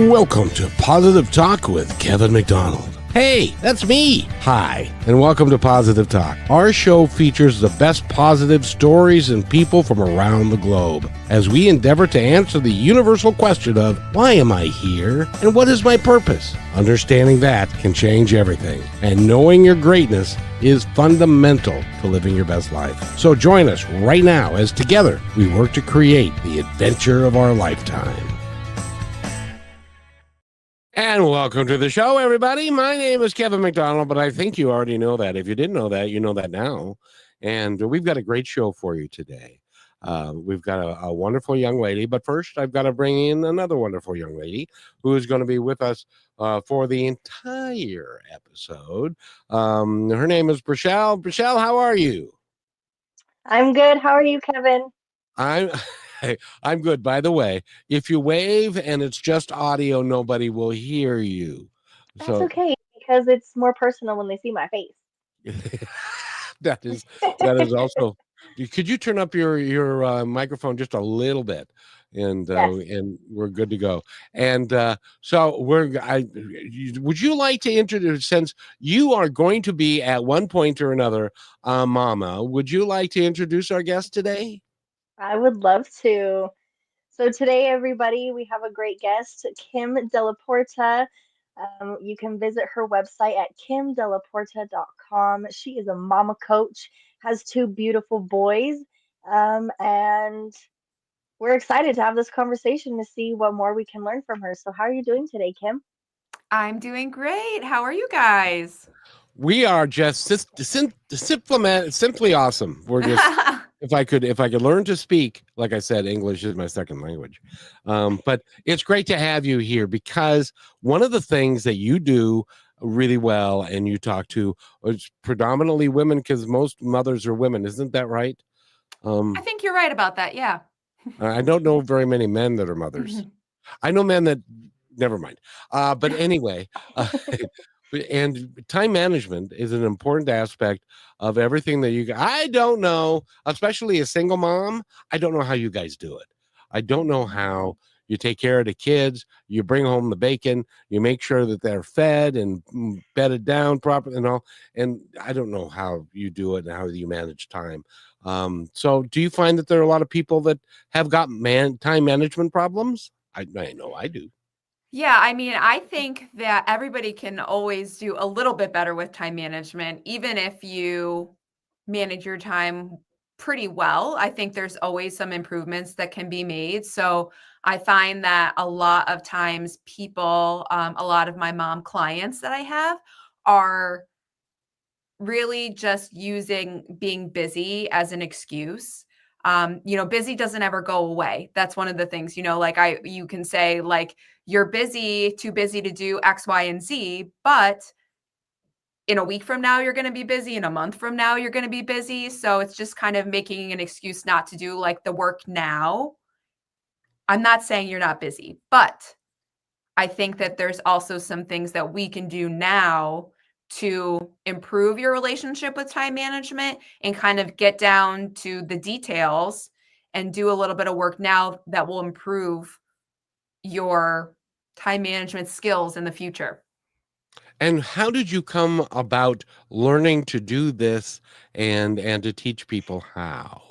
Welcome to Positive Talk with Kevin McDonald. Hey, that's me. Hi, and welcome to Positive Talk. Our show features the best positive stories and people from around the globe as we endeavor to answer the universal question of why am I here and what is my purpose? Understanding that can change everything, and knowing your greatness is fundamental to living your best life. So join us right now as together we work to create the adventure of our lifetime. And welcome to the show, everybody. My name is Kevin McDonald, but I think you already know that. If you didn't know that, you know that now. And we've got a great show for you today. We've got a wonderful young lady, but first I've got to bring in another wonderful young lady who is going to be with us for the entire episode. Her name is Brishelle. Brishelle, how are you? I'm good. How are you, Kevin? I'm I'm good. By the way, if you wave and it's just audio, nobody will hear you. That's So okay because it's more personal when they see my face. that is also. Could you turn up your microphone just a little bit, Yes, and we're good to go. And so would you like to introduce, since you are going to be at one point or another, Mama? Would you like to introduce our guest today? I would love to. So today, everybody, we have a great guest, Kim Della Porta. You can visit her website at kimdellaporta.com. She is a mama coach, has two beautiful boys, and we're excited to have this conversation to see what more we can learn from her. So, how are you doing today, Kim? I'm doing great. How are you guys? We are just simply awesome. We're just if I could learn to speak, like I said, English is my second language. But it's great to have you here because one of the things that you do really well and you talk to is predominantly women, because most mothers are women, isn't that right? I think you're right about that. Yeah. I don't know very many men that are mothers. I know men that never mind. But anyway, and time management is an important aspect of everything that I don't know, especially a single mom. I don't know how you guys do it. I don't know how you take care of the kids, you bring home the bacon, you make sure that they're fed and bedded down properly and all. And I don't know how you do it and how you manage time. So do you find that there are a lot of people that have got time management problems? I know I do. Yeah, I mean, I think that everybody can always do a little bit better with time management, even if you manage your time pretty well. I think there's always some improvements that can be made. So I find that a lot of times people, a lot of my mom clients that I have are really just using being busy as an excuse. Busy doesn't ever go away. That's one of the things, you can say like you're busy, too busy to do X, Y, and Z, but in a week from now, you're going to be busy. In a month from now, you're going to be busy. So it's just kind of making an excuse not to do like the work now. I'm not saying you're not busy, but I think that there's also some things that we can do now to improve your relationship with time management and kind of get down to the details and do a little bit of work now that will improve your time management skills in the future. And how did you come about learning to do this and to teach people how?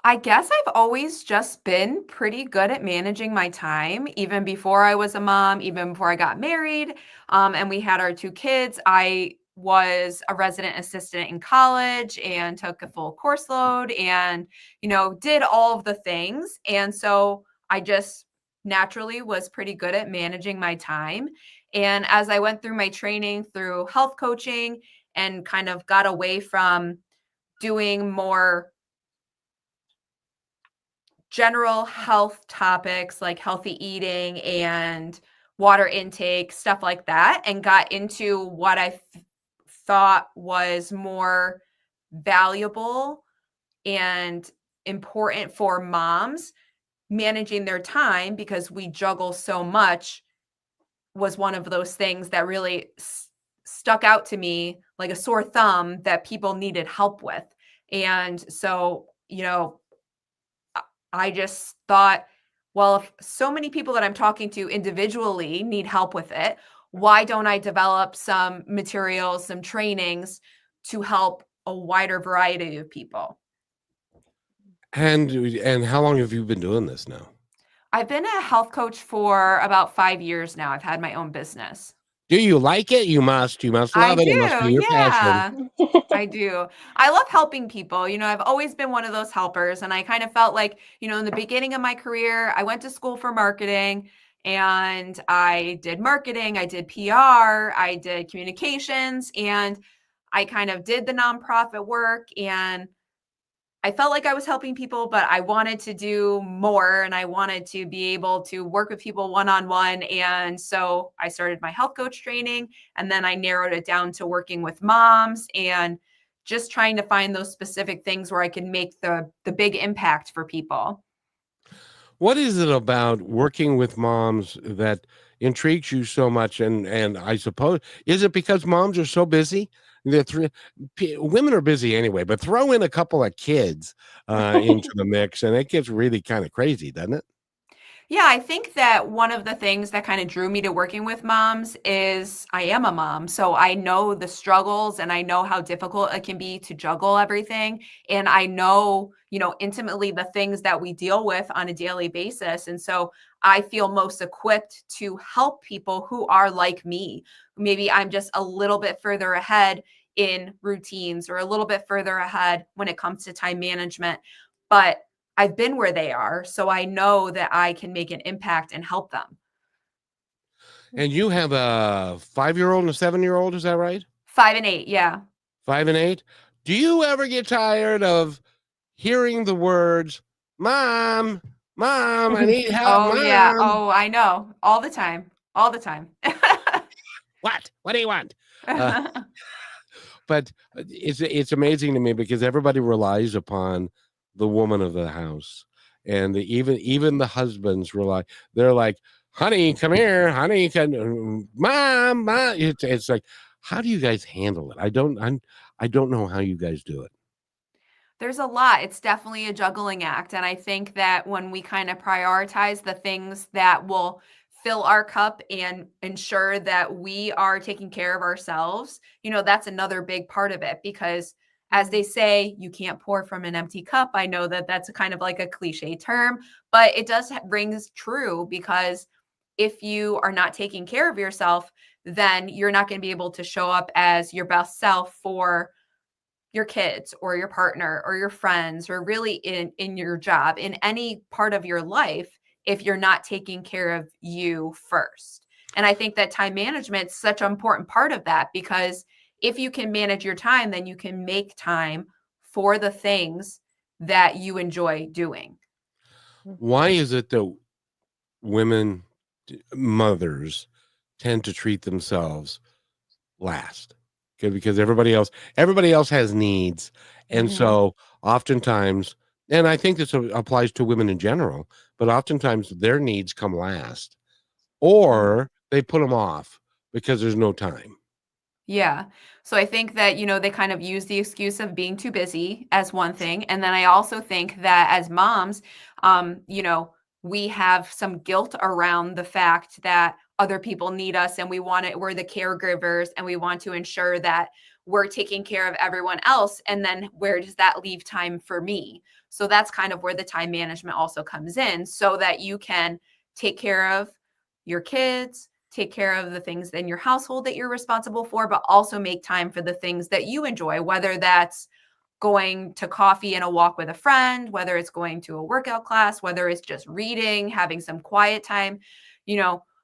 I guess I've always just been pretty good at managing my time, even before I was a mom, even before I got married, and we had our two kids. I was a resident assistant in college and took a full course load and, did all of the things. And so I just naturally was pretty good at managing my time. And as I went through my training through health coaching and kind of got away from doing more general health topics like healthy eating and water intake, stuff like that, and got into what I thought was more valuable and important for moms managing their time because we juggle so much was one of those things that really stuck out to me like a sore thumb that people needed help with. And so, I just thought, well, if so many people that I'm talking to individually need help with it, why don't I develop some materials, some trainings to help a wider variety of people? And how long have you been doing this now? I've been a health coach for about 5 years now. I've had my own business. Do you like it? You must. You must I love it. It must be do, your passion. yeah. I do. I love helping people. I've always been one of those helpers. And I kind of felt like, in the beginning of my career, I went to school for marketing and I did marketing, I did PR, I did communications, and I kind of did the nonprofit work. And I felt like I was helping people, but I wanted to do more and I wanted to be able to work with people one on one. And so I started my health coach training and then I narrowed it down to working with moms and just trying to find those specific things where I can make the big impact for people. What is it about working with moms that intrigues you so much? And I suppose, is it because moms are so busy? Women are busy anyway, but throw in a couple of kids into the mix, and it gets really kind of crazy, doesn't it? Yeah, I think that one of the things that kind of drew me to working with moms is I am a mom. So I know the struggles and I know how difficult it can be to juggle everything. And I know, intimately the things that we deal with on a daily basis. And so I feel most equipped to help people who are like me. Maybe I'm just a little bit further ahead in routines or a little bit further ahead when it comes to time management. But I've been where they are, so I know that I can make an impact and help them. And you have a 5-year-old and a 7-year-old, is that right? 5 and 8, yeah. 5 and 8. Do you ever get tired of hearing the words, "Mom, Mom, I need help, Oh, yeah. Mom"? Oh, I know. All the time. All the time. What? What do you want? Uh, but it's amazing to me because everybody relies upon the woman of the house, and even the husbands rely. They're like, "Honey, come here, honey, mom, mom." It's like, how do you guys handle it? I don't know how you guys do it. There's a lot. It's definitely a juggling act. And I think that when we kind of prioritize the things that will fill our cup and ensure that we are taking care of ourselves, that's another big part of it. Because as they say, you can't pour from an empty cup. I know that that's a kind of like a cliche term, but it does rings true because if you are not taking care of yourself, then you're not going to be able to show up as your best self for your kids or your partner or your friends or really in your job in any part of your life if you're not taking care of you first. And I think that time management is such an important part of that because if you can manage your time, then you can make time for the things that you enjoy doing. Why is it that women, mothers, tend to treat themselves last? Because everybody else has needs, and Mhm. so oftentimes, and I think this applies to women in general, but oftentimes their needs come last, Mhm. or they put them off because there's no time. Yeah. So I think that, they kind of use the excuse of being too busy as one thing. And then I also think that as moms, we have some guilt around the fact that other people need us and we're the caregivers and we want to ensure that we're taking care of everyone else. And then where does that leave time for me? So that's kind of where the time management also comes in so that you can take care of your kids, take care of the things in your household that you're responsible for, but also make time for the things that you enjoy, whether that's going to coffee and a walk with a friend, whether it's going to a workout class, whether it's just reading, having some quiet time.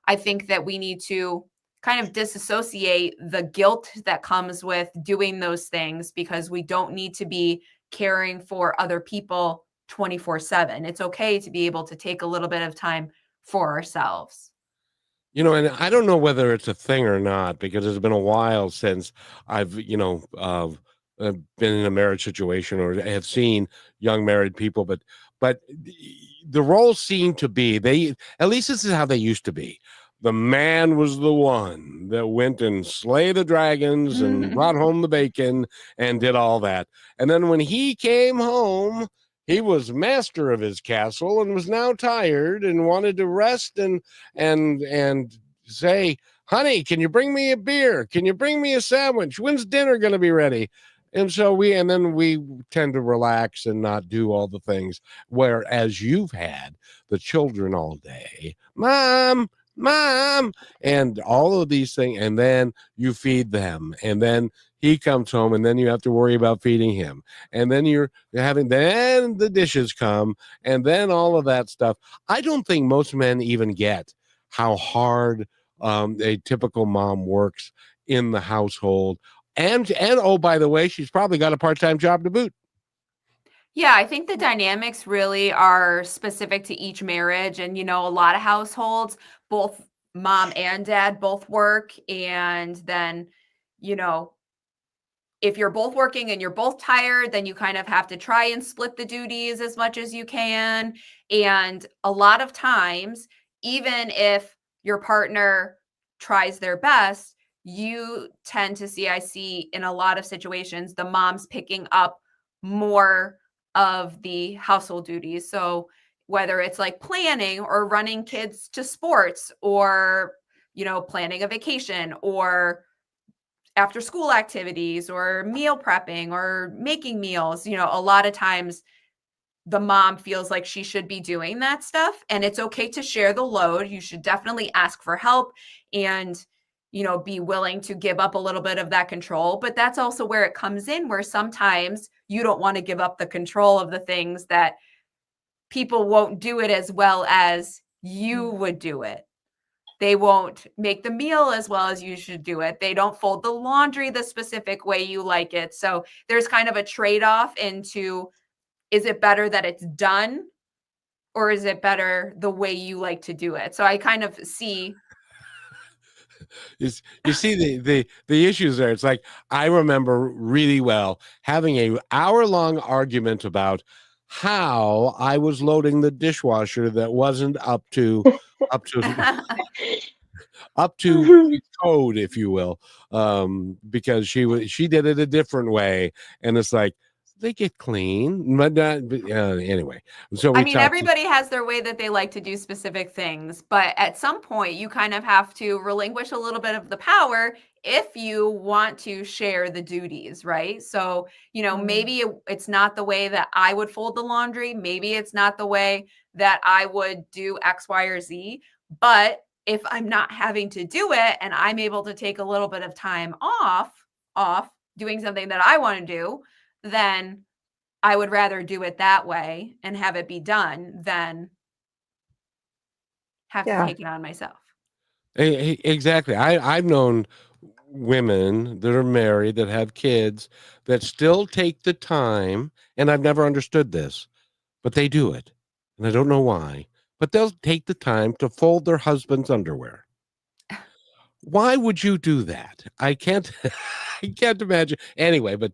I think that we need to kind of disassociate the guilt that comes with doing those things because we don't need to be caring for other people 24/7. It's okay to be able to take a little bit of time for ourselves. And I don't know whether it's a thing or not because it's been a while since I've, been in a marriage situation or have seen young married people, but the roles seem to be at least this is how they used to be. The man was the one that went and slay the dragons and brought home the bacon and did all that. And then when he came home, he was master of his castle and was now tired and wanted to rest and say, honey, can you bring me a beer? Can you bring me a sandwich? When's dinner going to be ready? And then we tend to relax and not do all the things. Whereas you've had the children all day, mom, and all of these things. And then you feed them. And then he comes home and then you have to worry about feeding him. And then then the dishes come and then all of that stuff. I don't think most men even get how hard a typical mom works in the household. And oh, by the way, she's probably got a part-time job to boot. Yeah, I think the dynamics really are specific to each marriage. And, a lot of households, both mom and dad both work. And then, you know, if you're both working and you're both tired, then you kind of have to try and split the duties as much as you can. And a lot of times, even if your partner tries their best, you tend to see, I see in a lot of situations, the mom's picking up more of the household duties. So whether it's like planning or running kids to sports or, planning a vacation or after school activities or meal prepping or making meals, a lot of times the mom feels like she should be doing that stuff, and it's okay to share the load. You should definitely ask for help and be willing to give up a little bit of that control. But that's also where it comes in, where sometimes you don't want to give up the control of the things that people won't do it as well as you would do it. They won't make the meal as well as you should do it. They don't fold the laundry the specific way you like it. So there's kind of a trade-off into, is it better that it's done or is it better the way you like to do it? So I kind of see. You see the issues there. It's like I remember really well having a hour-long argument about how I was loading the dishwasher that wasn't up to up code, if you will, because she did it a different way, and it's like they get clean, but not. Anyway, so I mean, everybody has their way that they like to do specific things, but at some point, you kind of have to relinquish a little bit of the power if you want to share the duties, right? So, maybe it's not the way that I would fold the laundry. Maybe it's not the way that I would do X, Y, or Z. But if I'm not having to do it and I'm able to take a little bit of time off doing something that I want to do, then I would rather do it that way and have it be done than have to take it on myself. Exactly. I've known women that are married that have kids that still take the time, and I've never understood this, but they do it. And I don't know why, but they'll take the time to fold their husband's underwear. Why would you do that? I can't I can't imagine. Anyway, but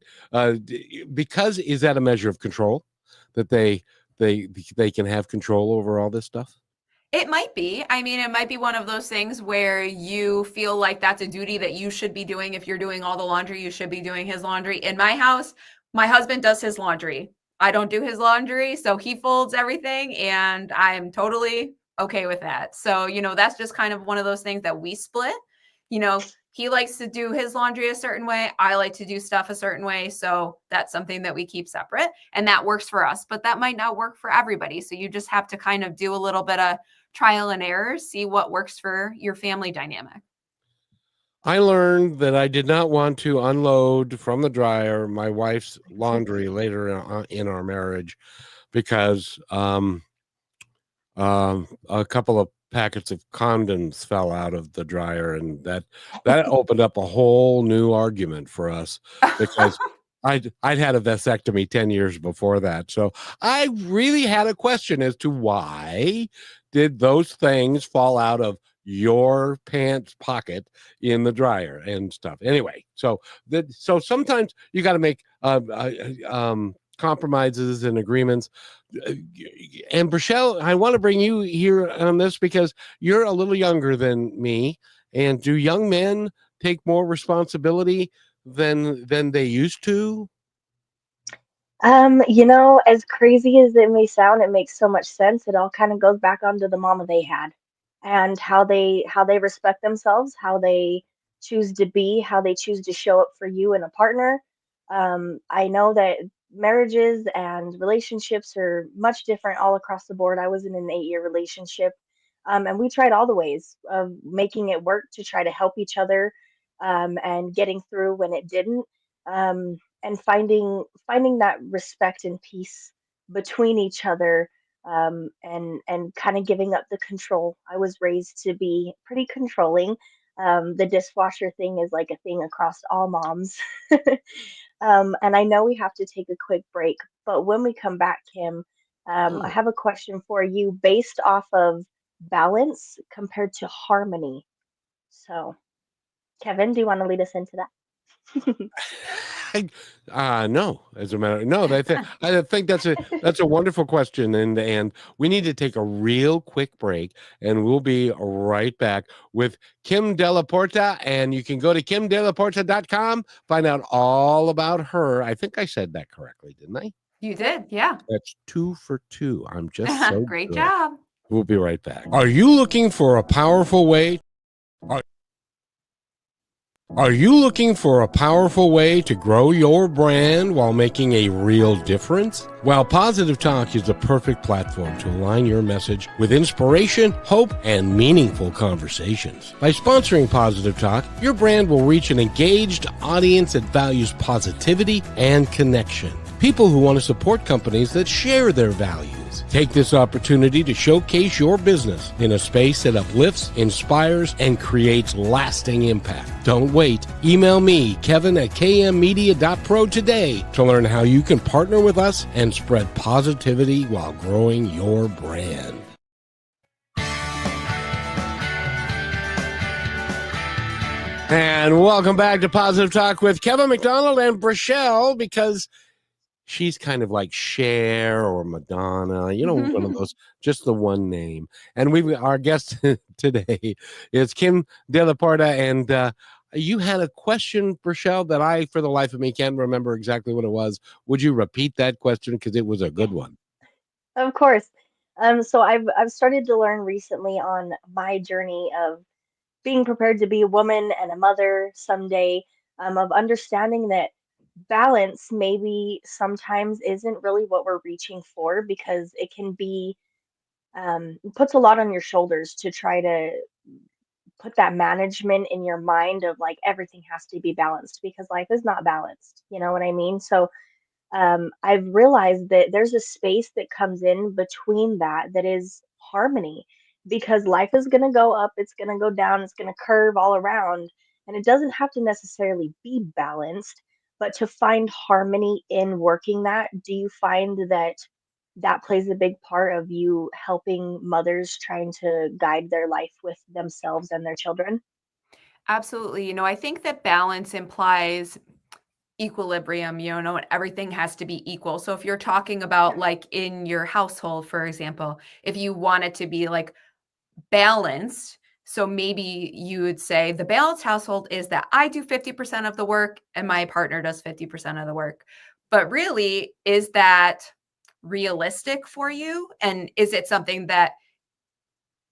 because is that a measure of control that they can have control over all this stuff? It might be. I mean, it might be one of those things where you feel like that's a duty that you should be doing. If you're doing all the laundry, you should be doing his laundry. In my house, my husband does his laundry. I don't do his laundry, so he folds everything, and I'm totally okay with that. So, that's just kind of one of those things that we split. He likes to do his laundry a certain way. I like to do stuff a certain way. So that's something that we keep separate, and that works for us, but that might not work for everybody. So you just have to kind of do a little bit of trial and error, see what works for your family dynamic. I learned that I did not want to unload from the dryer my wife's laundry later in our marriage because a couple of packets of condoms fell out of the dryer, and that opened up a whole new argument for us because I'd had a vasectomy 10 years before that. So I really had a question as to why did those things fall out of your pants pocket in the dryer and stuff. Anyway, so sometimes you got to make compromises and agreements. And Rochelle, I want to bring you here on this because you're a little younger than me. And do young men take more responsibility than they used to? As crazy as it may sound, it makes so much sense. It all kind of goes back onto the mama they had and how they respect themselves, how they choose to be, how they choose to show up for you and a partner. I know that marriages and relationships are much different all across the board. I was in an 8-year relationship, and we tried all the ways of making it work to try to help each other, and getting through when it didn't. And finding that respect and peace between each other, and kind of giving up the control. I was raised to be pretty controlling. The dishwasher thing is like a thing across all moms. And I know we have to take a quick break, but when we come back, Kim, I Oh. have a question for you based off of balance compared to harmony. So, Kevin, do you want to lead us into that? No, as a matter, no. I think that's a wonderful question, and we need to take a real quick break, and we'll be right back with Kim Della Porta, and you can go to kimdellaporta.com, find out all about her. I think I said that correctly, didn't I? You did, yeah. That's 2 for 2. I'm just so Great good. job. We'll be right back. Are you looking for a powerful way? Are you looking for a powerful way to grow your brand while making a real difference? Well, Positive Talk is the perfect platform to align your message with inspiration, hope, and meaningful conversations. By sponsoring Positive Talk, your brand will reach an engaged audience that values positivity and connection. People who want to support companies that share their values. Take this opportunity to showcase your business in a space that uplifts, inspires, and creates lasting impact. Don't wait. Email me, Kevin at kmmedia.pro today to learn how you can partner with us and spread positivity while growing your brand. And welcome back to Positive Talk with Kevin McDonald and Brachelle, because she's kind of like Cher or Madonna, one of those, just the one name. And our guest today is Kim Della Porta, and you had a question, Brachelle, that I, for the life of me, can't remember exactly what it was. Would you repeat that question, because it was a good one? Of course. So I've started to learn recently on my journey of being prepared to be a woman and a mother someday, of understanding that balance maybe sometimes isn't really what we're reaching for, because it can be, puts a lot on your shoulders to try to put that management in your mind of like everything has to be balanced, because life is not balanced. You know what I mean? So, I've realized that there's a space that comes in between that is harmony, because life is going to go up, it's going to go down, it's going to curve all around, and it doesn't have to necessarily be balanced. But to find harmony in working that, do you find that that plays a big part of you helping mothers trying to guide their life with themselves and their children? Absolutely. I think that balance implies equilibrium, and everything has to be equal. So if you're talking about like in your household, for example, if you want it to be like balanced, so maybe you would say the balanced household is that I do 50% of the work and my partner does 50% of the work. But really, is that realistic for you? And is it something that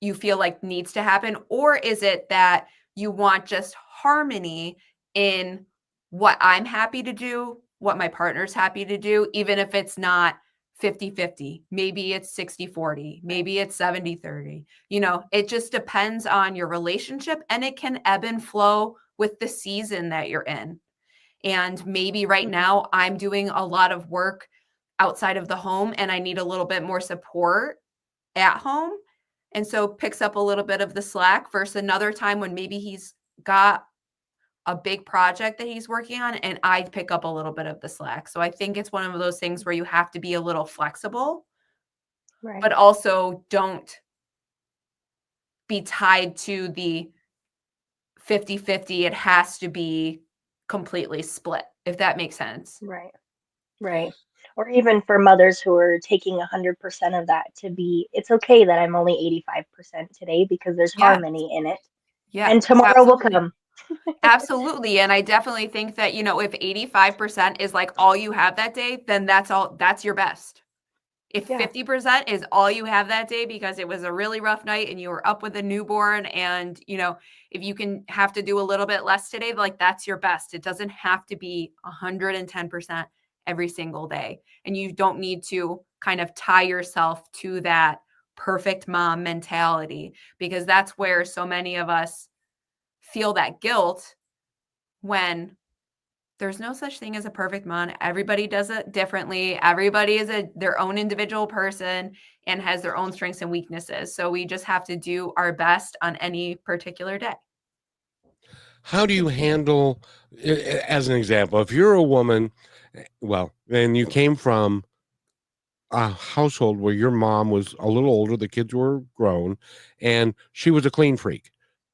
you feel like needs to happen? Or is it that you want just harmony in what I'm happy to do, what my partner's happy to do, even if it's not 50-50? Maybe it's 60-40, maybe it's 70-30. It just depends on your relationship, and it can ebb and flow with the season that you're in. And maybe right Mhm. now I'm doing a lot of work outside of the home and I need a little bit more support at home, and so picks up a little bit of the slack, versus another time when maybe he's got a big project that he's working on and I pick up a little bit of the slack. So I think it's one of those things where you have to be a little flexible, but Right. also don't be tied to the 50-50. It has to be completely split, if that makes sense. Right. Right. Or even for mothers who are taking 100% of that, to be, it's okay that I'm only 85% today because there's Yeah. harmony in it. Yeah, And tomorrow will absolutely. come. Absolutely. And I definitely think that, if 85% is like all you have that day, then that's your best. If Yeah. 50% is all you have that day because it was a really rough night and you were up with a newborn and, if you can have to do a little bit less today, like that's your best. It doesn't have to be 110% every single day. And you don't need to kind of tie yourself to that perfect mom mentality, because that's where so many of us feel that guilt, when there's no such thing as a perfect mom. Everybody does it differently. Everybody is their own individual person and has their own strengths and weaknesses. So we just have to do our best on any particular day. How do you handle, as an example, if you're a woman, well, and you came from a household where your mom was a little older, the kids were grown, and she was a clean freak.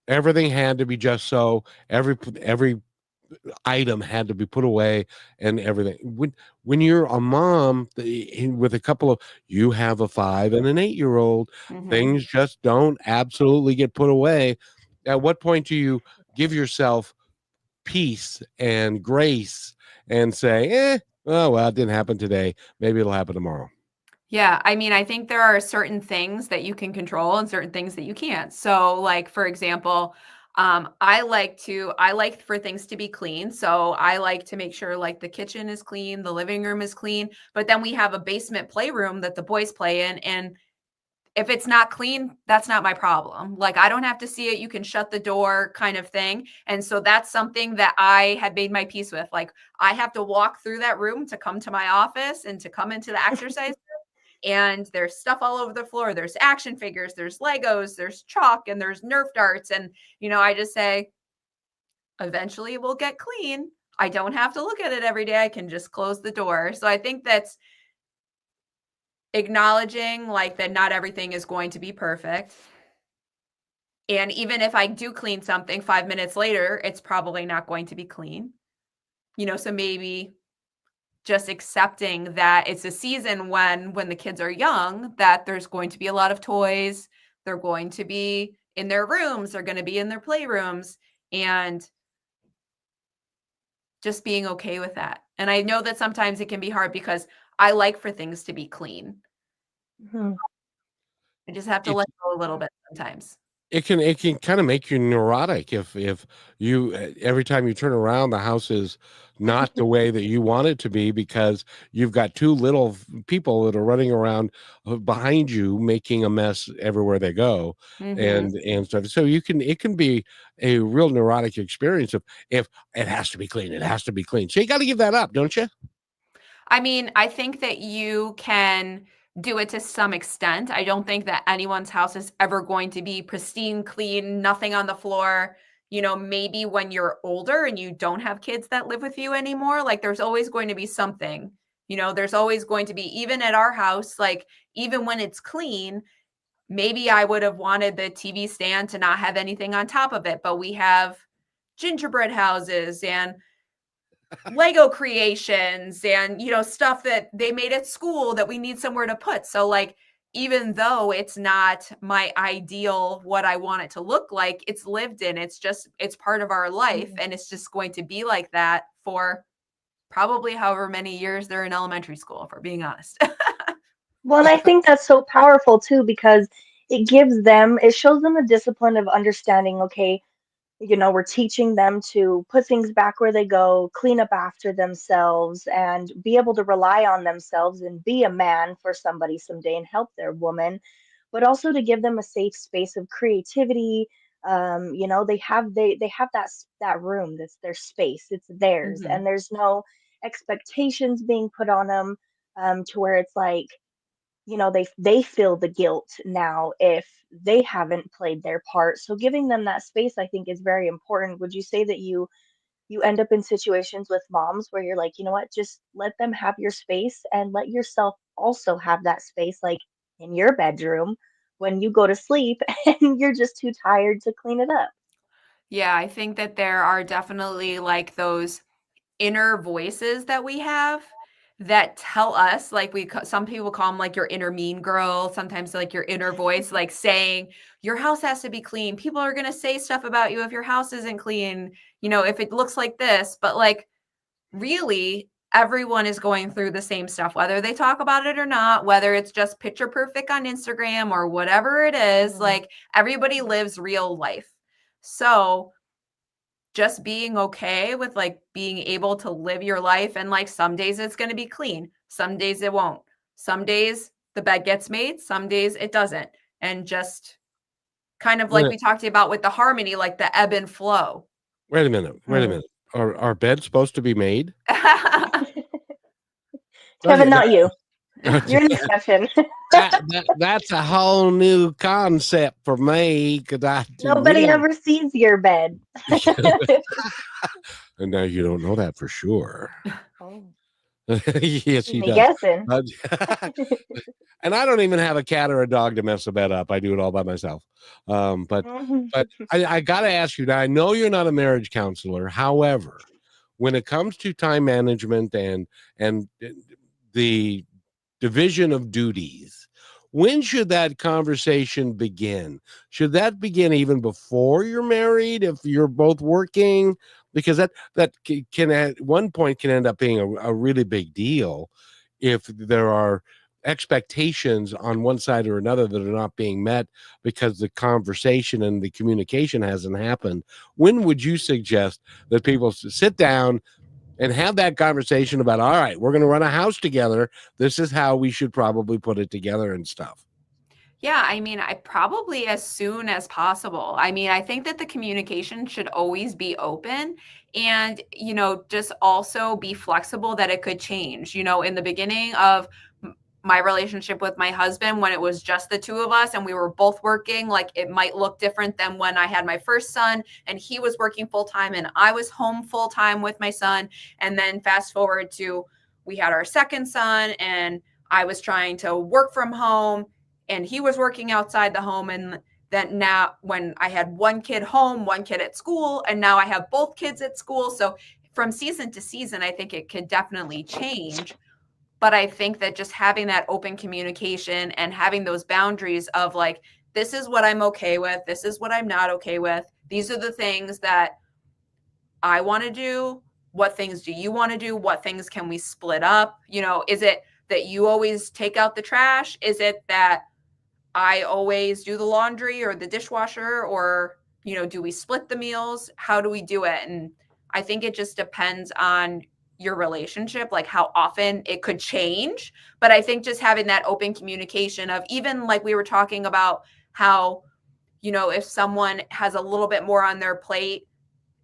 Everything had to be just so. Every item had to be put away and everything. When you're a mom with a couple of, you have a 5 and an 8-year-old, Mhm. things just don't absolutely get put away. At what point do you give yourself peace and grace and say, oh well, it didn't happen today, maybe it'll happen tomorrow? Yeah, I mean, I think there are certain things that you can control and certain things that you can't. So, like for example, I like for things to be clean. So I like to make sure like the kitchen is clean, the living room is clean. But then we have a basement playroom that the boys play in, and if it's not clean, that's not my problem. Like, I don't have to see it. You can shut the door, kind of thing. And so that's something that I had made my peace with. Like, I have to walk through that room to come to my office and to come into the exercise, and there's stuff all over the floor. There's action figures, there's Legos, there's chalk, and there's Nerf darts. And, I just say, eventually it will get clean. I don't have to look at it every day. I can just close the door. So I think that's acknowledging like that not everything is going to be perfect. And even if I do clean something 5 minutes later, it's probably not going to be clean. So maybe just accepting that it's a season when the kids are young, that there's going to be a lot of toys, they're going to be in their rooms, they're going to be in their playrooms, and just being okay with that. And I know that sometimes it can be hard because I like for things to be clean. Mhm. I just have to It let go a little bit sometimes. it can kind of make you neurotic if you, every time you turn around, the house is not the way that you want it to be, because you've got two little people that are running around behind you making a mess everywhere they go, Mhm. and stuff. So it can be a real neurotic experience if it has to be clean, it has to be clean. So you got to give that up, don't you? I mean, I think that you can do it to some extent. I don't think that anyone's house is ever going to be pristine, clean, nothing on the floor. Maybe when you're older and you don't have kids that live with you anymore, like there's always going to be something. There's always going to be, even at our house, like even when it's clean, maybe I would have wanted the TV stand to not have anything on top of it, but we have gingerbread houses and Lego creations and, stuff that they made at school that we need somewhere to put. So, like, even though it's not my ideal, what I want it to look like, it's lived in. It's part of our life. Mhm. And it's just going to be like that for probably however many years they're in elementary school, if we're being honest. Well, and I think that's so powerful too because it shows them the discipline of understanding, okay, we're teaching them to put things back where they go, clean up after themselves, and be able to rely on themselves and be a man for somebody someday and help their woman, but also to give them a safe space of creativity. They have that room, that's their space, it's theirs, Mhm. and there's no expectations being put on them, to where it's like, they feel the guilt now if they haven't played their part. So giving them that space, I think, is very important. Would you say that you end up in situations with moms where you're like, you know what, just let them have your space and let yourself also have that space, like in your bedroom when you go to sleep and you're just too tired to clean it up? Yeah, I think that there are definitely like those inner voices that we have that tell us, like some people call them like your inner mean girl, sometimes like your inner voice, like saying your house has to be clean. People are going to say stuff about you if your house isn't clean, if it looks like this, but like really everyone is going through the same stuff, whether they talk about it or not, whether it's just picture perfect on Instagram or whatever it is, like everybody lives real life. So just being okay with like being able to live your life, and like some days it's going to be clean, some days it won't, some days the bed gets made, some days it doesn't, and just kind of like we talked about with the harmony, like the ebb and flow. Wait a minute. Are beds supposed to be made? Kevin, not you. You're the exception. That's a whole new concept for me, because Nobody ever sees your bed. And now you don't know that for sure. Oh. Yes, he does. Guessing. And I don't even have a cat or a dog to mess the bed up. I do it all by myself. But I got to ask you now. I know you're not a marriage counselor. However, when it comes to time management and the division of duties, when should that conversation begin? Should that begin even before you're married, if you're both working? Because that can at one point can end up being a really big deal if there are expectations on one side or another that are not being met because the conversation and the communication hasn't happened. When would you suggest that people sit down and have that conversation about, all right, we're going to run a house together, this is how we should probably put it together and stuff? Yeah, I mean, I probably as soon as possible. I mean, I think that the communication should always be open and, just also be flexible that it could change. In the beginning of my relationship with my husband, when it was just the two of us and we were both working, like it might look different than when I had my first son and he was working full time and I was home full time with my son. And then fast forward to we had our second son and I was trying to work from home and he was working outside the home. And then now when I had one kid home, one kid at school, and now I have both kids at school. So from season to season, I think it could definitely change. But I think that just having that open communication and having those boundaries of like, this is what I'm okay with, this is what I'm not okay with, these are the things that I want to do, what things do you want to do, what things can we split up? Is it that you always take out the trash? Is it that I always do the laundry or the dishwasher, or, do we split the meals? How do we do it? And I think it just depends on your relationship, like how often it could change. But I think just having that open communication of, even like we were talking about how, if someone has a little bit more on their plate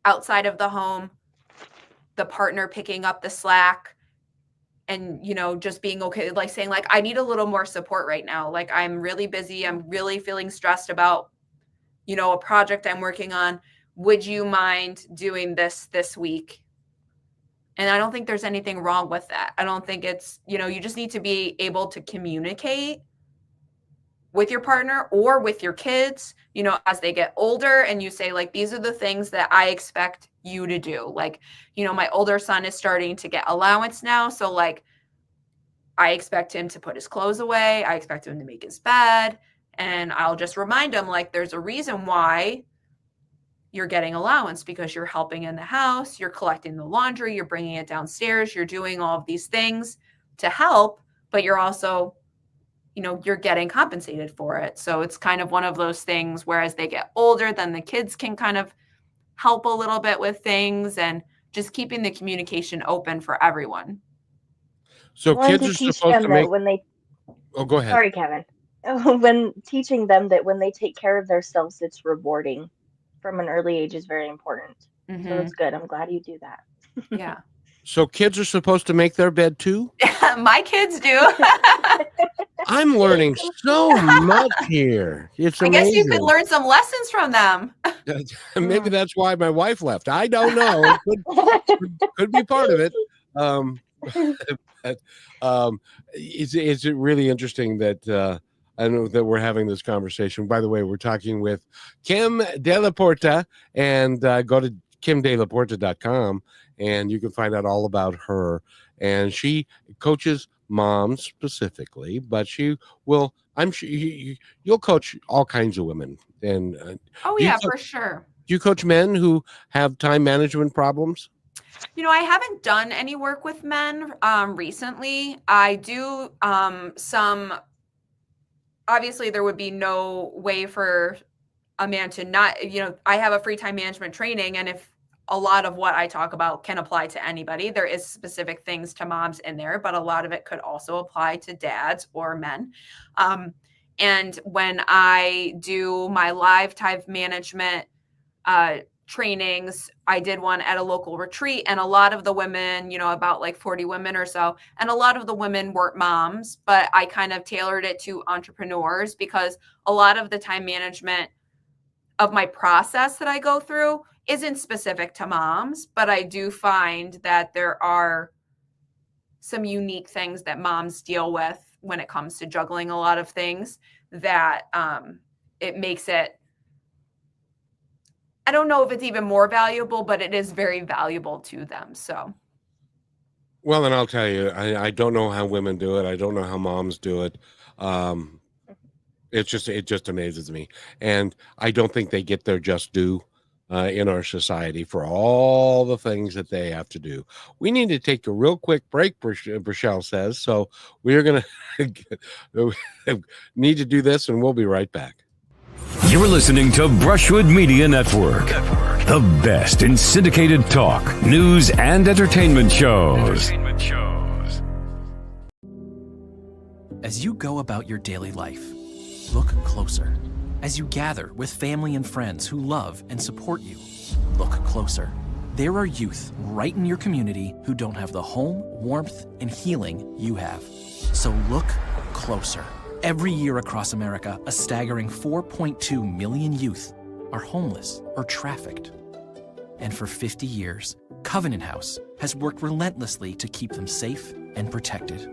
outside of the home, the partner picking up the slack. And, just being okay, like saying like, I need a little more support right now. Like I'm really busy. I'm really feeling stressed about, a project I'm working on. Would you mind doing this week? And I don't think there's anything wrong with that. I don't think it's, you just need to be able to communicate with your partner or with your kids, as they get older, and you say like, these are the things that I expect you to do. Like, my older son is starting to get allowance now. So like, I expect him to put his clothes away. I expect him to make his bed. And I'll just remind him like, there's a reason why you're getting allowance, because you're helping in the house, you're collecting the laundry, you're bringing it downstairs, you're doing all of these things to help, but you're also, you're getting compensated for it. So it's kind of one of those things where as they get older, then the kids can kind of help a little bit with things, and just keeping the communication open for everyone. So kids are supposed to make... when they... Oh, go ahead. Sorry, Kevin. When teaching them that when they take care of themselves, it's rewarding from an early age is very important. So it's good. I'm glad you do that. Yeah. So kids are supposed to make their bed too? My kids do. I'm learning so much here. It's amazing. I guess you could learn some lessons from them. Maybe that's why my wife left. I don't know. Could be part of it. It's really interesting that I know that we're having this conversation. By the way, we're talking with Kim Della Porta, and go to kimdellaporta.com and you can find out all about her. And she coaches moms specifically, but she will. I'm sure you'll coach all kinds of women. And Oh, do you yeah, for sure. do you coach men who have time management problems? I haven't done any work with men recently. I do some. Obviously, there would be no way for a man to not, I have a free time management training, and if a lot of what I talk about can apply to anybody, there is specific things to moms in there, but a lot of it could also apply to dads or men. And when I do my live time management trainings, I did one at a local retreat, and a lot of the women, about like 40 women or so, and a lot of the women weren't moms, but I kind of tailored it to entrepreneurs because a lot of the time management of my process that I go through isn't specific to moms, but I do find that there are some unique things that moms deal with when it comes to juggling a lot of things that it makes it, I don't know if it's even more valuable, but it is very valuable to them. So, Well, and I'll tell you, I don't know how women do it. I don't know how moms do it. Um, it just amazes me, and I don't think they get their just due in our society for all the things that they have to do. We need to take a real quick break, Rochelle says. So we're gonna need to do this, and we'll be right back. You're listening to Brushwood Media Network, the best in syndicated talk, news, and entertainment shows. As you go about your daily life, look closer. As you gather with family and friends who love and support you, look closer. There are youth right in your community who don't have the home, warmth, and healing you have. So look closer. Every year across America, a staggering 4.2 million youth are homeless or trafficked. And for 50 years, Covenant House has worked relentlessly to keep them safe and protected.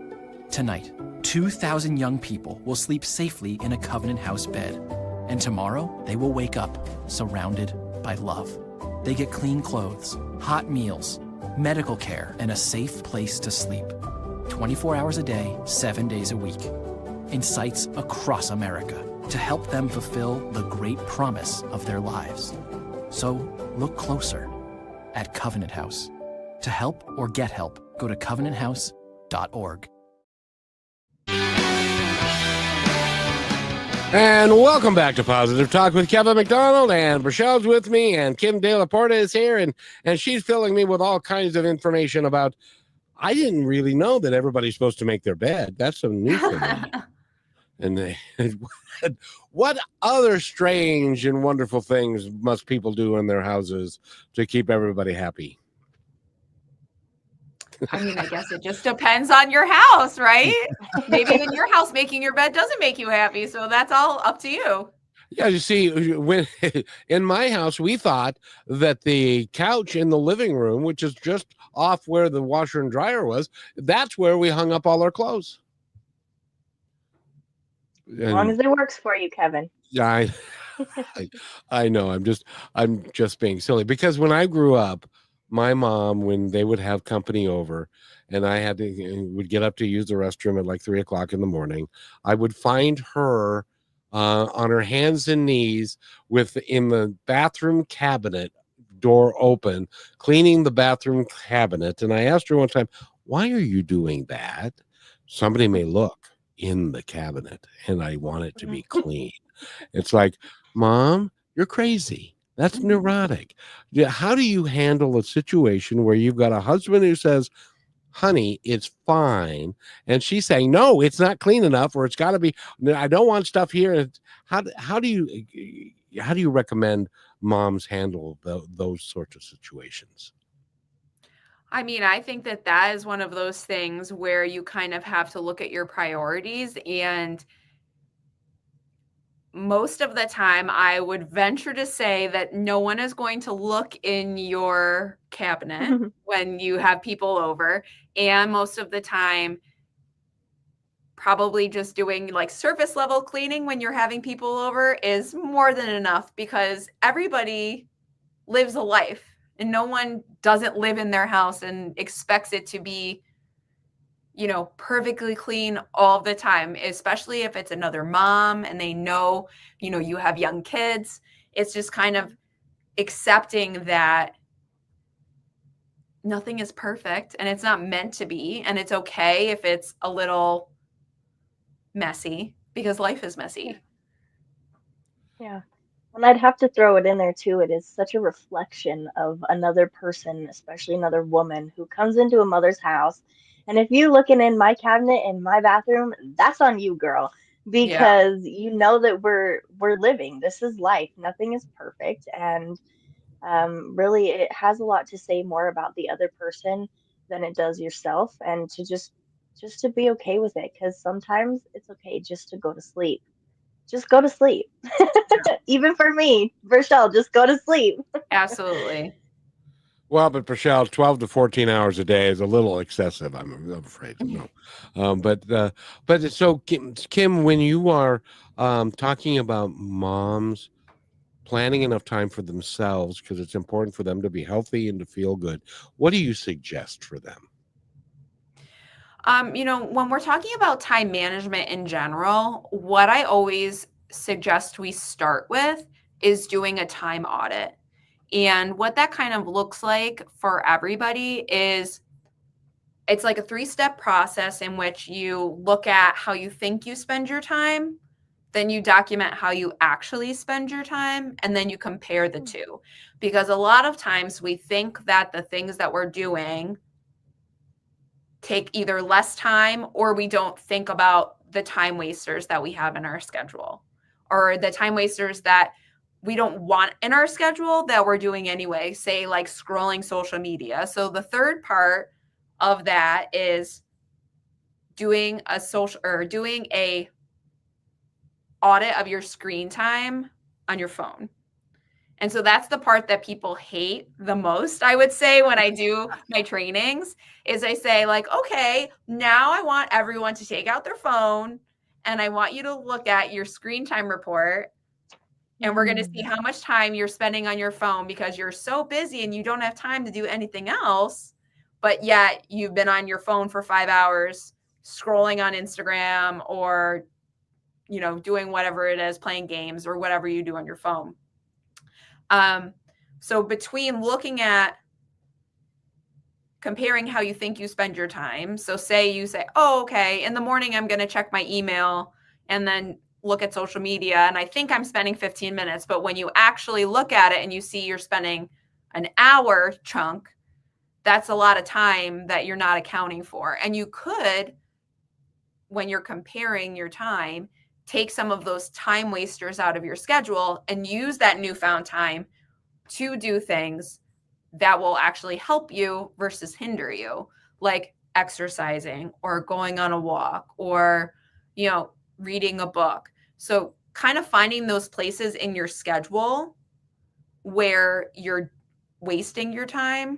Tonight, 2,000 young people will sleep safely in a Covenant House bed. And tomorrow, they will wake up surrounded by love. They get clean clothes, hot meals, medical care, and a safe place to sleep. 24 hours a day, 7 days a week. In sites across America to help them fulfill the great promise of their lives. So look closer at Covenant House. To help or get help, go to covenanthouse.org. And welcome back to Positive Talk with Kevin McDonald, and Rochelle's with me, and Kim Della Porta is here, and she's filling me with all kinds of information about. I didn't really know that everybody's supposed to make their bed. That's some new for me. And what other strange and wonderful things must people do in their houses to keep everybody happy? I mean, I guess it just depends on your house, right? Maybe in your house, making your bed doesn't make you happy. So that's all up to you. Yeah, you see, when in my house, we thought that the couch in the living room, which is just off where the washer and dryer was, that's where we hung up all our clothes. As long as it works for you, Kevin. Yeah, I know. I'm just being silly, because when I grew up, my mom, when they would have company over, and I would get up to use the restroom at like 3:00 in the morning, I would find her on her hands and knees in the bathroom cabinet, door open, cleaning the bathroom cabinet. And I asked her one time, "Why are you doing that? Somebody may look in the cabinet, and I want it to be clean." It's like, Mom, you're crazy. That's neurotic. Yeah, how do you handle a situation where you've got a husband who says, "Honey, it's fine," and she's saying, "No, it's not clean enough, or it's got to be. I don't want stuff here." How do you recommend moms handle those sorts of situations? I mean, I think that is one of those things where you kind of have to look at your priorities, and most of the time, I would venture to say that no one is going to look in your cabinet when you have people over. And most of the time, probably just doing like surface level cleaning when you're having people over is more than enough, because everybody lives a life. and no one doesn't live in their house and expects it to be, perfectly clean all the time, especially if it's another mom and they know, you have young kids. It's just kind of accepting that nothing is perfect and it's not meant to be. And it's okay if it's a little messy because life is messy. Yeah. And I'd have to throw it in there too. It is such a reflection of another person, especially another woman who comes into a mother's house. And if you looking in my cabinet in my bathroom, that's on you, girl, Yeah, because you know that we're living. This is life. Nothing is perfect, and really, it has a lot to say more about the other person than it does yourself, and to just to be okay with it, because sometimes it's okay just to go to sleep. Just go to sleep. Even for me, Rochelle, just go to sleep. absolutely. Well, but Michelle, 12 to 14 hours a day is a little excessive, I'm afraid. No. But so Kim, when you are talking about moms planning enough time for themselves, because it's important for them to be healthy and to feel good, what do you suggest for them? When we're talking about time management in general, what I always suggest we start with is doing a time audit. And what that kind of looks like for everybody is it's like a 3-step process in which you look at how you think you spend your time, then you document how you actually spend your time, and then you compare the two. Because a lot of times we think that the things that we're doing take either less time, or we don't think about the time wasters that we have in our schedule, or the time wasters that we don't want in our schedule that we're doing anyway, say like scrolling social media. So the third part of that is doing a audit of your screen time on your phone. And so that's the part that people hate the most, I would say, when I do my trainings, is I say like, okay, now I want everyone to take out their phone and I want you to look at your screen time report, and we're going to see how much time you're spending on your phone because you're so busy and you don't have time to do anything else, but yet you've been on your phone for 5 hours scrolling on Instagram, or doing whatever it is, playing games or whatever you do on your phone. So between looking at comparing how you think you spend your time. So say you say, oh, okay, in the morning, I'm going to check my email and then look at social media. And I think I'm spending 15 minutes. But when you actually look at it and you see you're spending an hour chunk, that's a lot of time that you're not accounting for. And you could, when you're comparing your time, take some of those time wasters out of your schedule and use that newfound time to do things that will actually help you versus hinder you, like exercising or going on a walk or, reading a book. So kind of finding those places in your schedule where you're wasting your time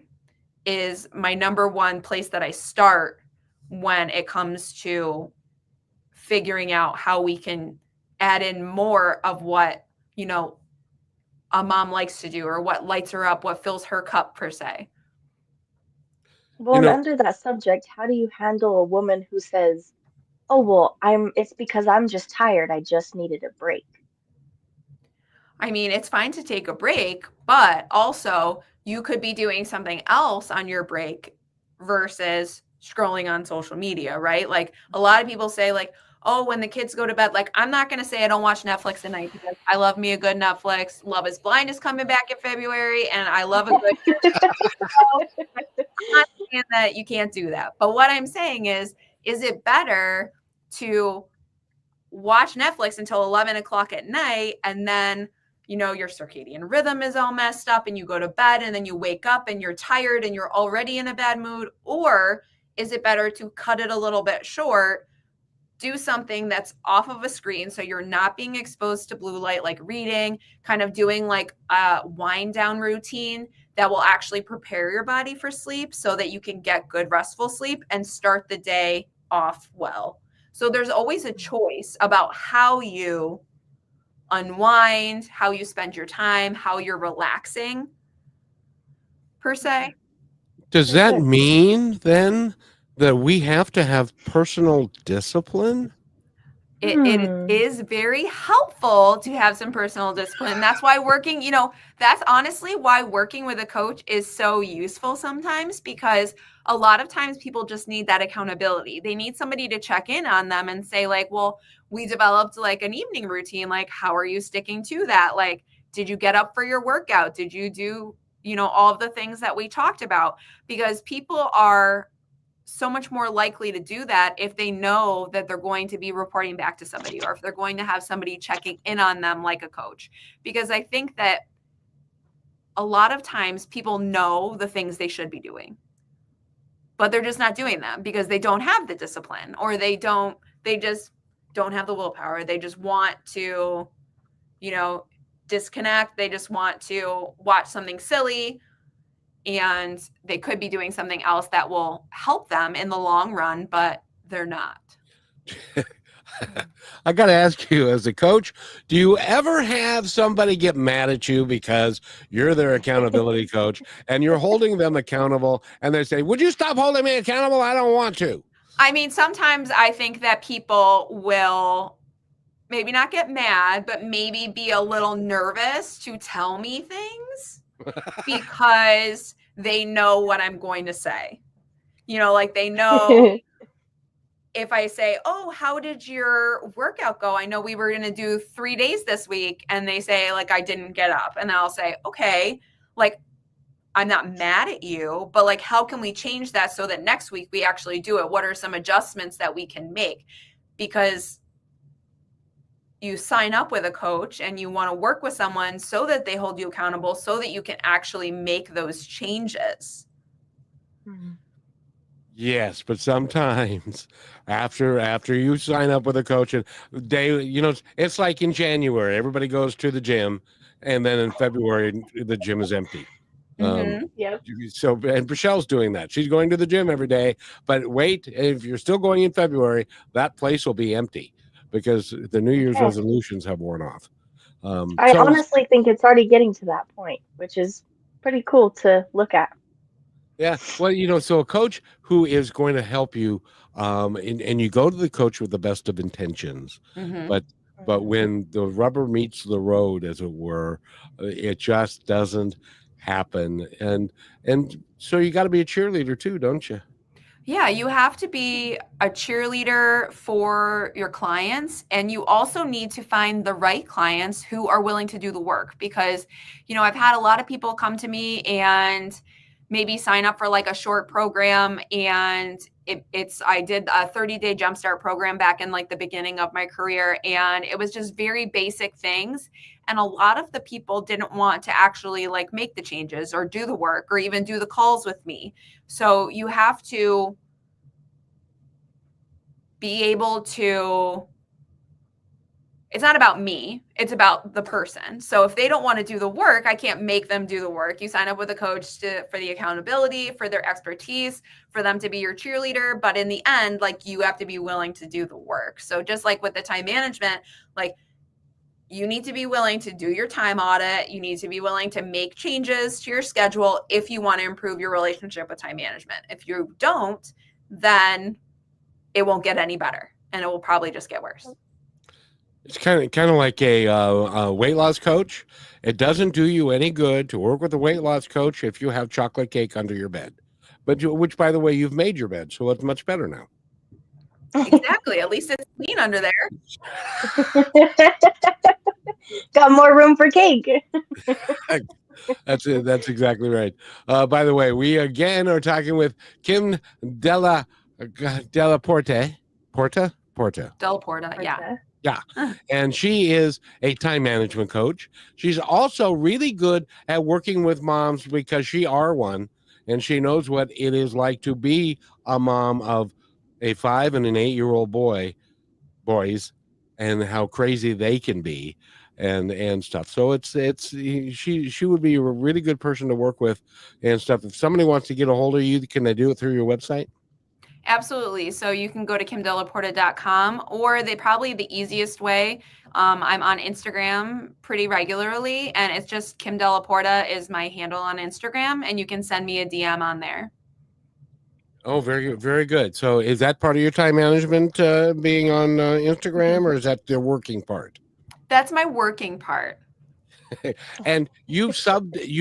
is my number one place that I start when it comes to figuring out how we can add in more of what, a mom likes to do, or what lights her up, what fills her cup per se. Well, You and know, under that subject, how do you handle a woman who says, "Oh, well, it's because I'm just tired. I just needed a break." I mean, it's fine to take a break, but also you could be doing something else on your break versus scrolling on social media, right? Like a lot of people say like, oh, when the kids go to bed, like I'm not going to say I don't watch Netflix at night because I love me a good Netflix. Love is Blind is coming back in February and I love a good show. I'm not saying that you can't do that. But what I'm saying is it better to watch Netflix until 11 o'clock at night and then your circadian rhythm is all messed up and you go to bed and then you wake up and you're tired and you're already in a bad mood? Or is it better to cut it a little bit short, do something that's off of a screen so you're not being exposed to blue light, like reading, kind of doing like a wind down routine that will actually prepare your body for sleep so that you can get good restful sleep and start the day off well? So there's always a choice about how you unwind, how you spend your time, how you're relaxing. per se. Does that mean then that we have to have personal discipline? It is very helpful to have some personal discipline. That's why working, that's honestly why working with a coach is so useful sometimes, because a lot of times people just need that accountability. They need somebody to check in on them and say, like, well, we developed like an evening routine. Like, how are you sticking to that? Like, did you get up for your workout? Did you do, all of the things that we talked about? Because people are so much more likely to do that if they know that they're going to be reporting back to somebody, or if they're going to have somebody checking in on them like a coach. Because I think that a lot of times people know the things they should be doing, but they're just not doing them because they don't have the discipline, or they just don't have the willpower. They just want to, disconnect. They just want to watch something silly, and they could be doing something else that will help them in the long run, but they're not. I got to ask you, as a coach, do you ever have somebody get mad at you because you're their accountability coach and you're holding them accountable, and they say, would you stop holding me accountable? I don't want to. I mean, sometimes I think that people will maybe not get mad, but maybe be a little nervous to tell me things because they know what I'm going to say. Like they know if I say, oh, how did your workout go? I know we were going to do 3 days this week. And they say, like, I didn't get up. And I'll say, okay, like, I'm not mad at you, but like, how can we change that so that next week we actually do it? What are some adjustments that we can make? Because you sign up with a coach and you want to work with someone so that they hold you accountable, so that you can actually make those changes. Yes, but sometimes after you sign up with a coach, and it's like in January, everybody goes to the gym, and then in February, the gym is empty. Yep. So, and Michelle's doing that. She's going to the gym every day, but wait, if you're still going in February, that place will be empty because the New Year's resolutions have worn off. I honestly think it's already getting to that point, which is pretty cool to look at. Yeah, well, so a coach who is going to help you, and you go to the coach with the best of intentions, but when the rubber meets the road, as it were, it just doesn't happen, and so you got to be a cheerleader too, don't you? Yeah, you have to be a cheerleader for your clients, and you also need to find the right clients who are willing to do the work, because, I've had a lot of people come to me and maybe sign up for like a short program, and I did a 30-day jumpstart program back in like the beginning of my career, and it was just very basic things. And a lot of the people didn't want to actually like make the changes or do the work or even do the calls with me. So you have to be able to, it's not about me, it's about the person. So if they don't want to do the work, I can't make them do the work. You sign up with a coach for the accountability, for their expertise, for them to be your cheerleader. But in the end, like, you have to be willing to do the work. So just like with the time management, like, you need to be willing to do your time audit. You need to be willing to make changes to your schedule if you want to improve your relationship with time management. If you don't, then it won't get any better, and it will probably just get worse. It's kind of like a weight loss coach. It doesn't do you any good to work with a weight loss coach if you have chocolate cake under your bed, which, by the way, you've made your bed, so it's much better now. Exactly. At least it's clean under there. Got more room for cake. That's it. That's exactly right. By the way, we again are talking with Kim Della Porta. Della Porta, yeah. Yeah. And she is a time management coach. She's also really good at working with moms because she are one, and she knows what it is like to be a mom of a 5 and an 8-year-old boys, and how crazy they can be and stuff. So she would be a really good person to work with and stuff. If somebody wants to get a hold of you, can they do it through your website? Absolutely. So you can go to kimdellaporta.com, or probably the easiest way. I'm on Instagram pretty regularly, and it's just Kim Della Porta is my handle on Instagram, and you can send me a DM on there. Oh, very, very good. So is that part of your time management, being on Instagram, or is that the working part? That's my working part. And you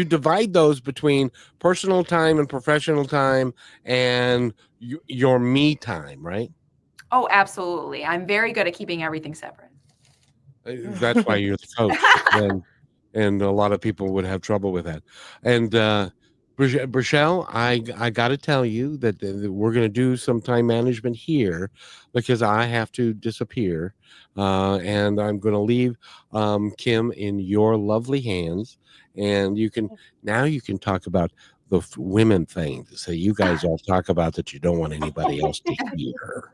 divide those between personal time and professional time and your me time, right? Oh, absolutely. I'm very good at keeping everything separate. That's why you're the coach, and a lot of people would have trouble with that. And Brichelle, I got to tell you that we're going to do some time management here because I have to disappear, and I'm going to leave Kim in your lovely hands, and you can talk about the women things. So you guys all talk about that you don't want anybody else to hear.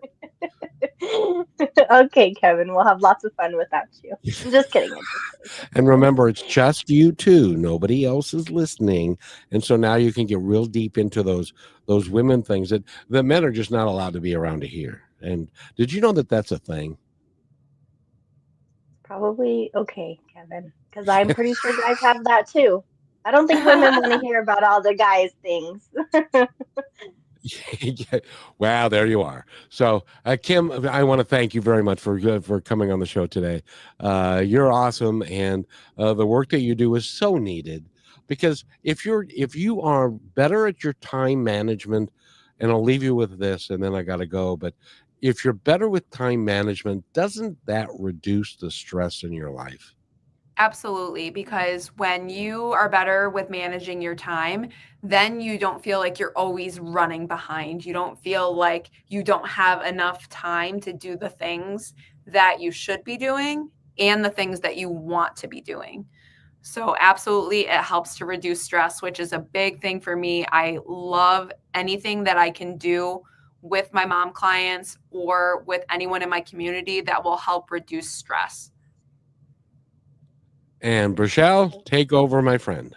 Okay, Kevin, we'll have lots of fun without you. I'm just kidding. I'm just kidding. And remember, it's just you two. Nobody else is listening. And so now you can get real deep into those women things that the men are just not allowed to be around to hear. And did you know that that's a thing? Probably okay, Kevin, because I'm pretty sure guys have that too. I don't think women want to hear about all the guys' things. Yeah. Wow, there you are. So, Kim, I want to thank you very much for coming on the show today. You're awesome, and the work that you do is so needed. Because if you are better at your time management, and I'll leave you with this, and then I got to go. But if you're better with time management, doesn't that reduce the stress in your life? Absolutely, because when you are better with managing your time, then you don't feel like you're always running behind. You don't feel like you don't have enough time to do the things that you should be doing and the things that you want to be doing. So, absolutely, it helps to reduce stress, which is a big thing for me. I love anything that I can do with my mom clients or with anyone in my community that will help reduce stress. And Brichelle, take over, my friend.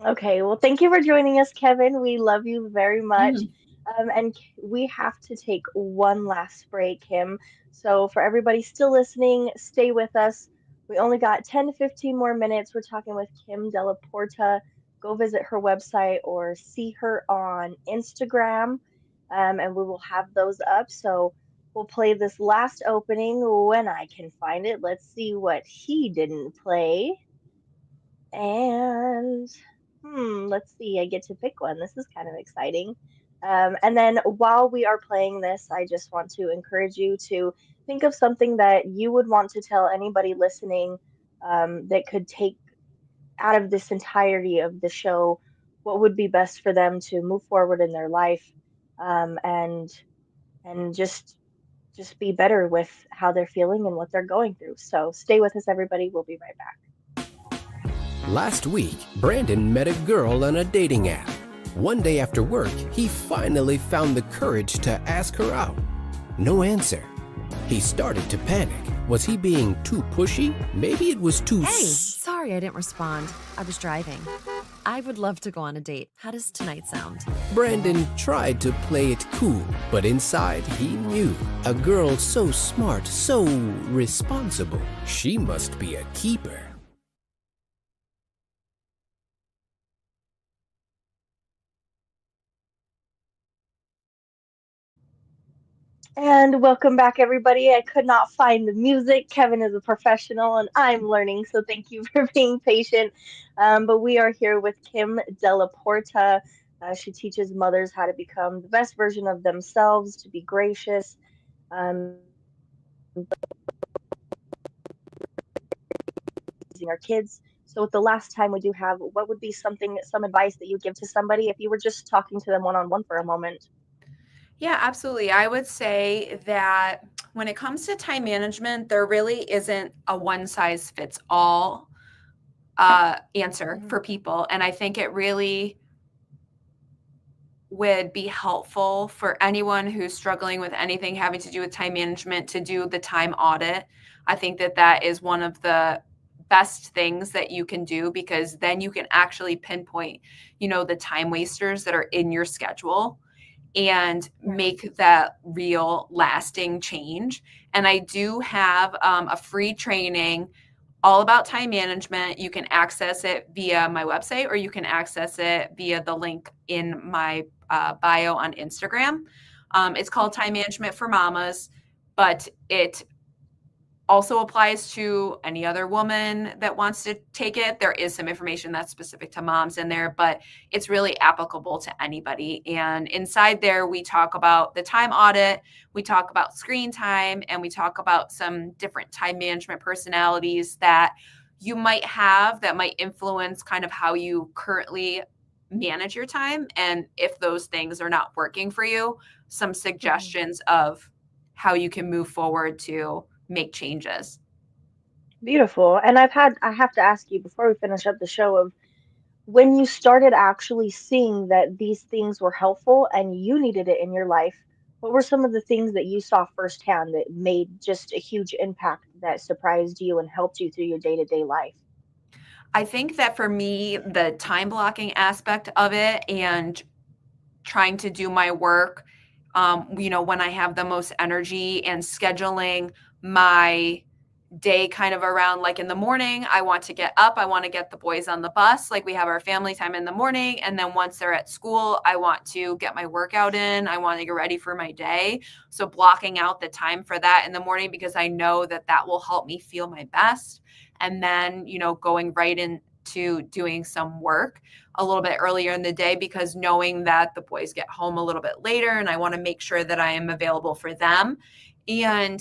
Okay, well, thank you for joining us, Kevin. We love you very much. Mhm. We have to take one last break, Kim. So, for everybody still listening, stay with us. We only got 10 to 15 more minutes. We're talking with Kim Della Porta. Go visit her website or see her on Instagram, and we will have those up. So, we'll play this last opening when I can find it. Let's see what he didn't play. And let's see, I get to pick one. This is kind of exciting. And then while we are playing this, I just want to encourage you to think of something that you would want to tell anybody listening, that could take out of this entirety of the show what would be best for them to move forward in their life, um, and and just be better with how they're feeling and what they're going through. So stay with us, everybody. We'll be right back. Last week, Brandon met a girl on a dating app. One day after work, he finally found the courage to ask her out. No answer. He started to panic. Was he being too pushy? Maybe it was too... Hey, sorry I didn't respond. I was driving. I would love to go on a date. How does tonight sound? Brandon tried to play it cool, but inside he knew. A girl so smart, so responsible. She must be a keeper. And welcome back, everybody. I could not find the music. Kevin is a professional and I'm learning, so thank you for being patient. But we are here with Kim Della Porta. She teaches mothers how to become the best version of themselves, to be gracious, raising our kids. So, with the last time we do have, what would be some advice that you give to somebody if you were just talking to them one on one for a moment? Yeah, absolutely. I would say that when it comes to time management, there really isn't a one size fits all answer for people. And I think it really would be helpful for anyone who's struggling with anything having to do with time management to do the time audit. I think that that is one of the best things that you can do, because then you can actually pinpoint, the time wasters that are in your schedule. and make that real lasting change. And I do have a free training all about time management. You can access it via my website, or you can access it via the link in my bio on Instagram. It's called Time Management for Mamas, but it also applies to any other woman that wants to take it. There is some information that's specific to moms in there, but it's really applicable to anybody. And inside there, we talk about the time audit, we talk about screen time, and we talk about some different time management personalities that you might have that might influence kind of how you currently manage your time. And if those things are not working for you, some suggestions of how you can move forward to make changes. Beautiful. And I have to ask you before we finish up the show of when you started actually seeing that these things were helpful and you needed it in your life, what were some of the things that you saw firsthand that made just a huge impact that surprised you and helped you through your day-to-day life? I think that for me, the time blocking aspect of it and trying to do my work, when I have the most energy, and scheduling my day kind of around, like in the morning, I want to get up, I want to get the boys on the bus, like we have our family time in the morning, and then once they're at school, I want to get my workout in, I want to get ready for my day. So blocking out the time for that in the morning, because I know that that will help me feel my best. And then going right into doing some work a little bit earlier in the day, because knowing that the boys get home a little bit later and I want to make sure that I am available for them. And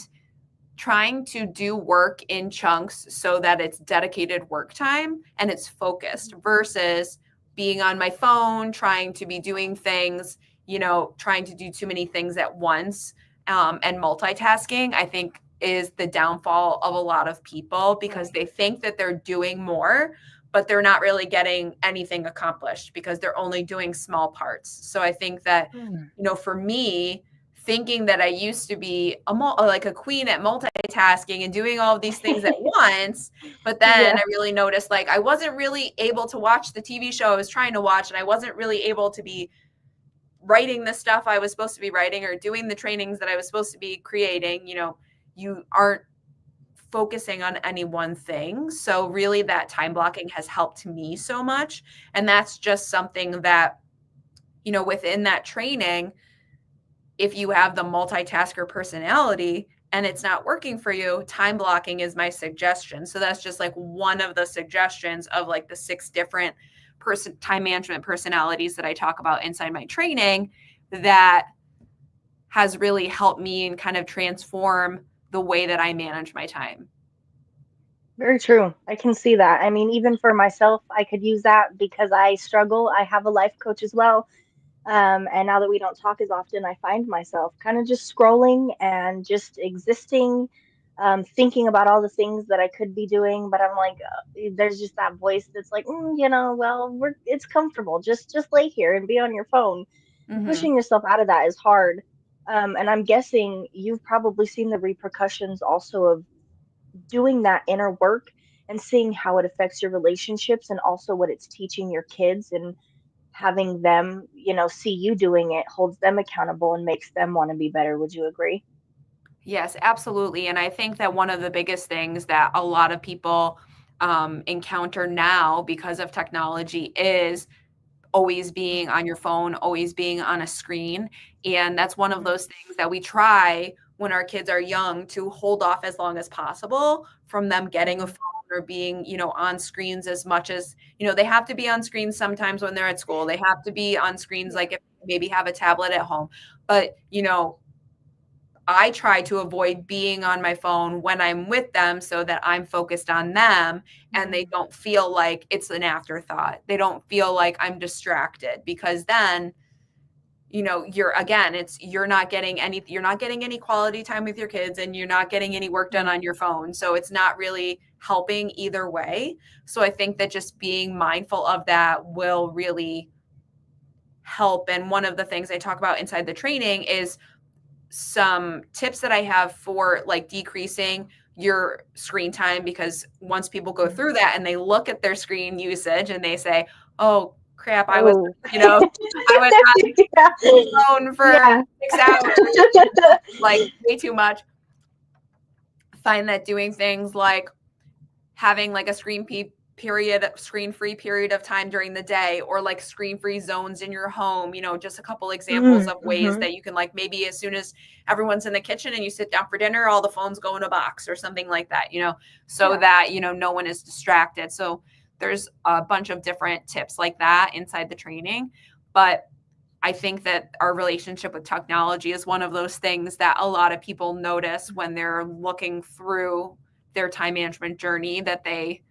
trying to do work in chunks so that it's dedicated work time and it's focused, versus being on my phone, trying to be doing things, trying to do too many things at once. And multitasking, I think, is the downfall of a lot of people, because they think that they're doing more, but they're not really getting anything accomplished because they're only doing small parts. So I think that, for me, thinking that I used to be like a queen at multitasking and doing all of these things at once, but then I really noticed, like, I wasn't really able to watch the TV show I was trying to watch, and I wasn't really able to be writing the stuff I was supposed to be writing or doing the trainings that I was supposed to be creating. You aren't focusing on any one thing. So really that time blocking has helped me so much. And that's just something that, within that training, if you have the multitasker personality and it's not working for you, time blocking is my suggestion. So that's just like one of the suggestions of like the 6 different time management personalities that I talk about inside my training that has really helped me and kind of transform the way that I manage my time. Very true. I can see that. I mean, even for myself, I could use that because I struggle. I have a life coach as well. And now that we don't talk as often, I find myself kind of just scrolling and just existing, thinking about all the things that I could be doing. But I'm like, there's just that voice that's like, well, it's comfortable. Just lay here and be on your phone. And Mm-hmm. pushing yourself out of that is hard. And I'm guessing you've probably seen the repercussions also of doing that inner work and seeing how it affects your relationships and also what it's teaching your kids, and having them, see you doing it holds them accountable and makes them want to be better. Would you agree? Yes, absolutely. And I think that one of the biggest things that a lot of people encounter now because of technology is always being on your phone, always being on a screen. And that's one of those things that we try when our kids are young to hold off as long as possible from them getting a phone or being, on screens as much as, they have to be on screens sometimes when they're at school. They have to be on screens, like if they maybe have a tablet at home. But, I try to avoid being on my phone when I'm with them so that I'm focused on them and they don't feel like it's an afterthought. They don't feel like I'm distracted, because then, you're not getting any quality time with your kids, and you're not getting any work done on your phone. So it's not really helping either way. So I think that just being mindful of that will really help. And one of the things I talk about inside the training is some tips that I have for like decreasing your screen time, because once people go through that and they look at their screen usage and they say, oh crap, I was, Oh. I was on Yeah. the phone for Yeah. 6 hours, like way too much. Find that doing things like having like a screen-free period of time during the day, or like screen-free zones in your home, just a couple examples of ways that you can, like, maybe as soon as everyone's in the kitchen and you sit down for dinner, all the phones go in a box or something like that, so that, no one is distracted. So there's a bunch of different tips like that inside the training. But I think that our relationship with technology is one of those things that a lot of people notice when they're looking through their time management journey, that they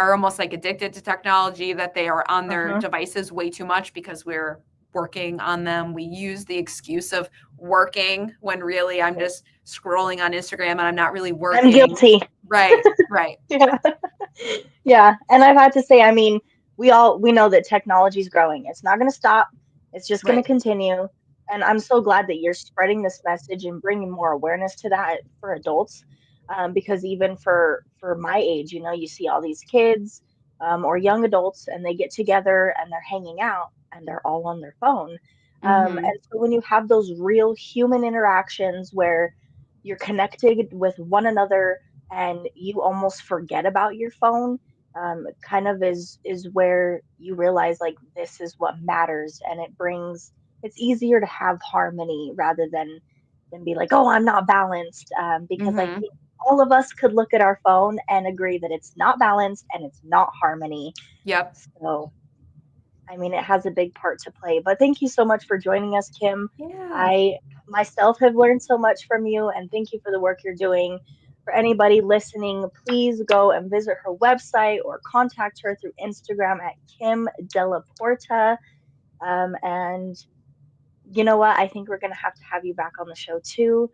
are almost like addicted to technology, that they are on their devices way too much because we're working on them. We use the excuse of working when really I'm just scrolling on Instagram and I'm not really working. I'm guilty. Right. Yeah. Yeah. And I've had to say, I mean, we know that technology is growing. It's not going to stop. It's just going to continue. And I'm so glad that you're spreading this message and bringing more awareness to that for adults. Because even for my age, you see all these kids or young adults, and they get together and they're hanging out and they're all on their phone. And so when you have those real human interactions where you're connected with one another and you almost forget about your phone, kind of is where you realize, like, this is what matters, and it's easier to have harmony rather than be like, oh, I'm not balanced, because I think all of us could look at our phone and agree that it's not balanced and it's not harmony. Yep. So I mean, it has a big part to play. But thank you so much for joining us, Kim. Yeah. I myself have learned so much from you, and thank you for the work you're doing. For anybody listening, please go and visit her website or contact her through Instagram at Kim Della Porta. And you know what? I think we're going to have you back on the show too,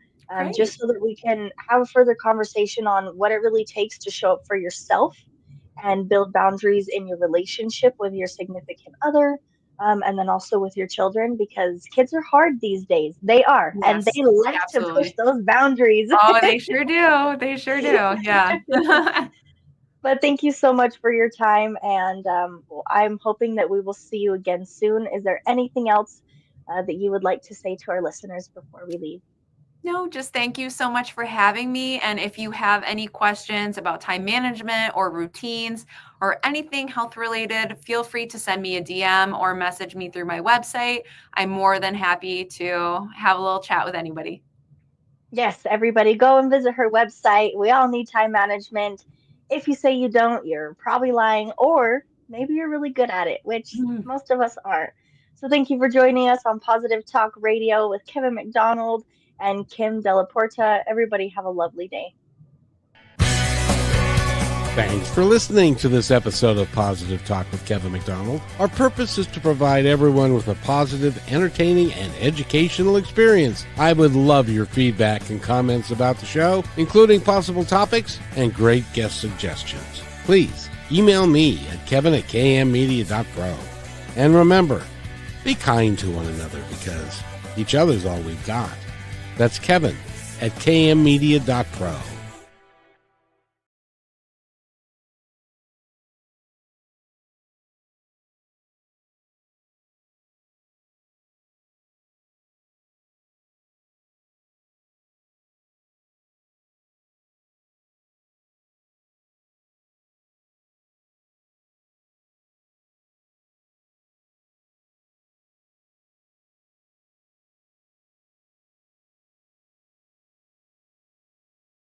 just so that we can have a further conversation on what it really takes to show up for yourself and build boundaries in your relationship with your significant other, and then also with your children, because kids are hard these days. They are, and they like to push those boundaries. Oh, they sure do. They sure do. Yeah. But thank you so much for your time, and I'm hoping that we will see you again soon. Is there anything else that you would like to say to our listeners before we leave? No, just thank you so much for having me. And if you have any questions about time management or routines or anything health related, feel free to send me a DM or message me through my website. I'm more than happy to have a little chat with anybody. Yes, everybody go and visit her website. We all need time management. If you say you don't, you're probably lying, or maybe you're really good at it, which most of us aren't. So thank you for joining us on Positive Talk Radio with Kevin McDonald and Kim Della Porta. Everybody have a lovely day. Thanks for listening to this episode of Positive Talk with Kevin McDonald. Our purpose is to provide everyone with a positive, entertaining, and educational experience. I would love your feedback and comments about the show, including possible topics and great guest suggestions. Please email me at kevin@kmmedia.pro. And remember, be kind to one another, because each other's all we've got. That's Kevin at kmmedia.pro.